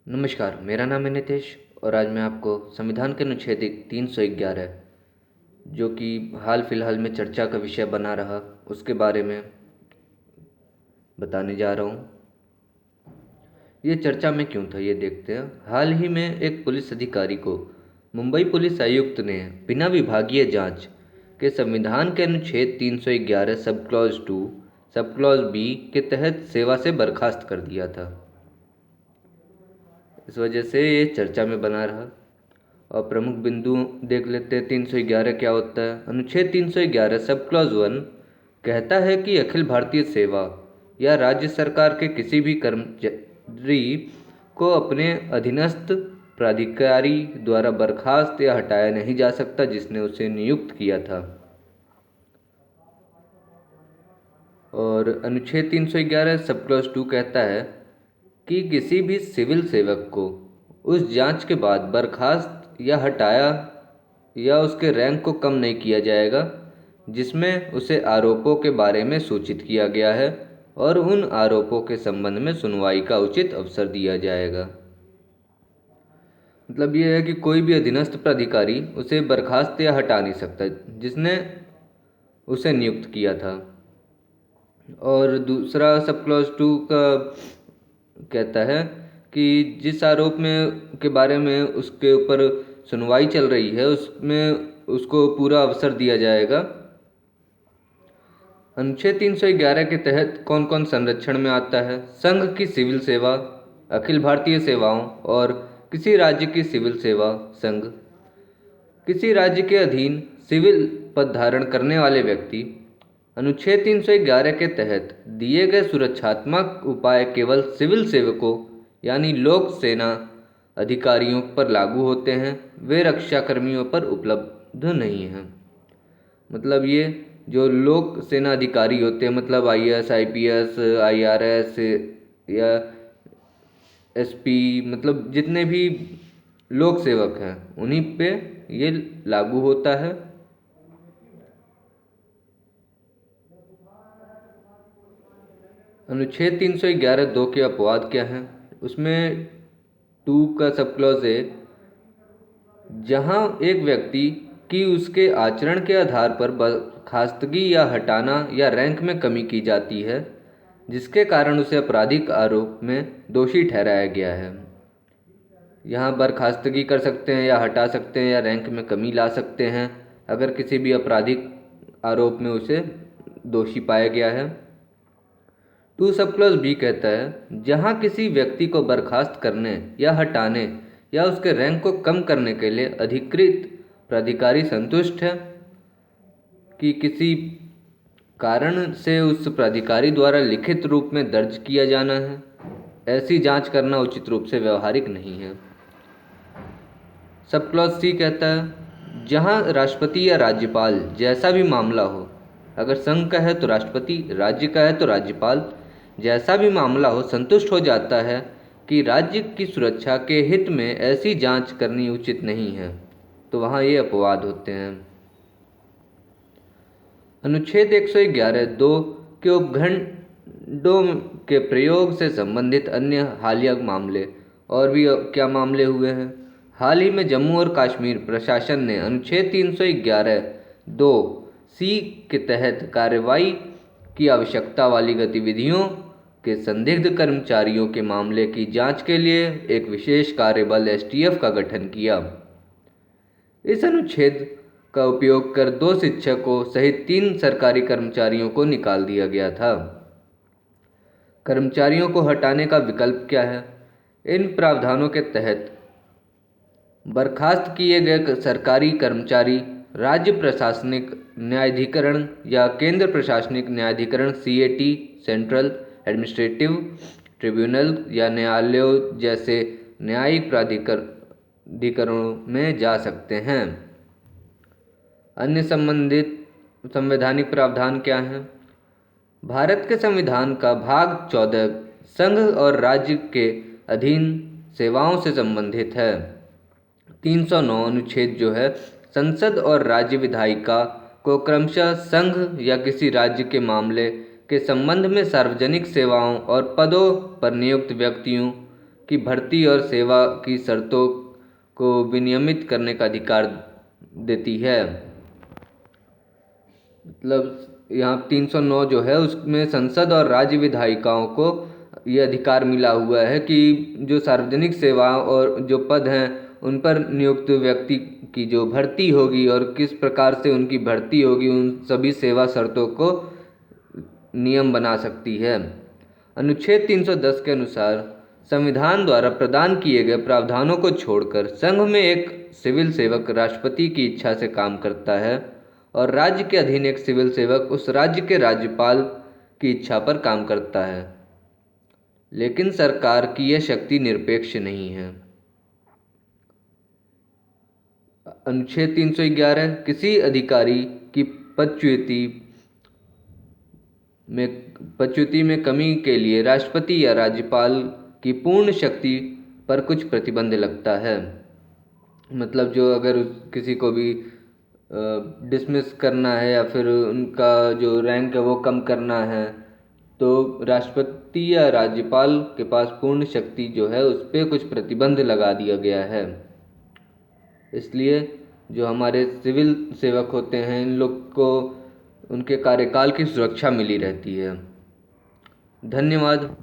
नमस्कार, मेरा नाम है नितेश और आज मैं आपको संविधान के अनुच्छेद 311 जो कि हाल फिलहाल में चर्चा का विषय बना रहा उसके बारे में बताने जा रहा हूँ। ये चर्चा में क्यों था ये देखते हैं। हाल ही में एक पुलिस अधिकारी को मुंबई पुलिस आयुक्त ने बिना विभागीय जांच के संविधान के अनुच्छेद 311 sub clause 2 sub clause B के तहत सेवा से बर्खास्त कर दिया था। इस वजह से ये चर्चा में बना रहा। और प्रमुख बिंदु देख लेते हैं। 311 क्या होता है। अनुच्छेद 311 सब क्लॉज 1 कहता है कि अखिल भारतीय सेवा या राज्य सरकार के किसी भी कर्मचारी को अपने अधीनस्थ प्राधिकारी द्वारा बर्खास्त या हटाया नहीं जा सकता जिसने उसे नियुक्त किया था। और अनुच्छेद 311 सब क्लॉज 2 कहता है कि किसी भी सिविल सेवक को उस जांच के बाद बर्खास्त या हटाया या उसके रैंक को कम नहीं किया जाएगा जिसमें उसे आरोपों के बारे में सूचित किया गया है और उन आरोपों के संबंध में सुनवाई का उचित अवसर दिया जाएगा। मतलब ये है कि कोई भी अधीनस्थ प्राधिकारी उसे बर्खास्त या हटा नहीं सकता जिसने उसे नियुक्त किया था। और दूसरा सब क्लॉज 2 का कहता है कि जिस आरोप में के बारे में उसके ऊपर सुनवाई चल रही है उसमें उसको पूरा अवसर दिया जाएगा। अनुच्छेद 311 के तहत कौन कौन संरक्षण में आता है। संघ की सिविल सेवा, अखिल भारतीय सेवाओं और किसी राज्य की सिविल सेवा। संघ किसी राज्य के अधीन सिविल पद धारण करने वाले व्यक्ति अनुच्छेद 311 के तहत दिए गए सुरक्षात्मक उपाय केवल सिविल सेवकों यानी लोक सेना अधिकारियों पर लागू होते हैं, वे रक्षा कर्मियों पर उपलब्ध नहीं हैं। मतलब ये जो लोक सेना अधिकारी होते हैं मतलब आईएएस, आईपीएस, आईआरएस या एसपी, मतलब जितने भी लोक सेवक हैं उन्हीं पे ये लागू होता है। अनुच्छेद 311(2) के अपवाद क्या हैं। उसमें 2 का सब क्लॉज है जहां एक व्यक्ति की उसके आचरण के आधार पर बर्खास्तगी या हटाना या रैंक में कमी की जाती है जिसके कारण उसे आपराधिक आरोप में दोषी ठहराया गया है। यहाँ बर्खास्तगी कर सकते हैं या हटा सकते हैं या रैंक में कमी ला सकते हैं अगर किसी भी आपराधिक आरोप में उसे दोषी पाया गया है। 2 सब क्लॉज बी कहता है जहां किसी व्यक्ति को बर्खास्त करने या हटाने या उसके रैंक को कम करने के लिए अधिकृत प्राधिकारी संतुष्ट है कि किसी कारण से उस प्राधिकारी द्वारा लिखित रूप में दर्ज किया जाना है, ऐसी जांच करना उचित रूप से व्यवहारिक नहीं है। सब क्लॉज सी कहता है जहां राष्ट्रपति या राज्यपाल जैसा भी मामला हो, अगर संघ का है तो राष्ट्रपति, राज्य का है तो राज्यपाल, जैसा भी मामला हो संतुष्ट हो जाता है कि राज्य की सुरक्षा के हित में ऐसी जांच करनी उचित नहीं है तो वहाँ ये अपवाद होते हैं। अनुच्छेद 111(2) के उपखंडों के प्रयोग से संबंधित अन्य हालिया मामले। और भी क्या मामले हुए हैं। हाल ही में जम्मू और कश्मीर प्रशासन ने अनुच्छेद 311(2) सी के तहत कार्रवाई की आवश्यकता वाली गतिविधियों के संदिग्ध कर्मचारियों के मामले की जांच के लिए एक विशेष कार्यबल एसटीएफ का गठन किया। इस अनुच्छेद का उपयोग कर 2 शिक्षकों सहित 3 सरकारी कर्मचारियों को निकाल दिया गया था। कर्मचारियों को हटाने का विकल्प क्या है। इन प्रावधानों के तहत बर्खास्त किए गए सरकारी कर्मचारी राज्य प्रशासनिक न्यायाधिकरण या केंद्र प्रशासनिक न्यायाधिकरण सीएटी, सेंट्रल एडमिनिस्ट्रेटिव ट्रिब्यूनल या न्यायालयों जैसे न्यायिक प्राधिकरणों में जा सकते हैं। अन्य संबंधित संवैधानिक प्रावधान क्या हैं। भारत के संविधान का भाग 14 संघ और राज्य के अधीन सेवाओं से संबंधित है। 309 अनुच्छेद जो है संसद और राज्य विधायिका को क्रमशः संघ या किसी राज्य के मामले के संबंध में सार्वजनिक सेवाओं और पदों पर नियुक्त व्यक्तियों की भर्ती और सेवा की शर्तों को विनियमित करने का अधिकार देती है। मतलब यहाँ 309 जो है उसमें संसद और राज्य विधायिकाओं को ये अधिकार मिला हुआ है कि जो सार्वजनिक सेवाओं और जो पद हैं उन पर नियुक्त व्यक्ति की जो भर्ती होगी और किस प्रकार से उनकी भर्ती होगी, उन सभी सेवा शर्तों को नियम बना सकती है। अनुच्छेद 310 के अनुसार संविधान द्वारा प्रदान किए गए प्रावधानों को छोड़कर संघ में एक सिविल सेवक राष्ट्रपति की इच्छा से काम करता है और राज्य के अधीन एक सिविल सेवक उस राज्य के राज्यपाल की इच्छा पर काम करता है, लेकिन सरकार की यह शक्ति निरपेक्ष नहीं है। अनुच्छेद 311 किसी अधिकारी की पदच्युति में कमी के लिए राष्ट्रपति या राज्यपाल की पूर्ण शक्ति पर कुछ प्रतिबंध लगता है। मतलब जो अगर किसी को भी डिसमिस करना है या फिर उनका जो रैंक है वो कम करना है, तो राष्ट्रपति या राज्यपाल के पास पूर्ण शक्ति जो है उस पर कुछ प्रतिबंध लगा दिया गया है। इसलिए जो हमारे सिविल सेवक होते हैं इन लोग को उनके कार्यकाल की सुरक्षा मिली रहती है। धन्यवाद।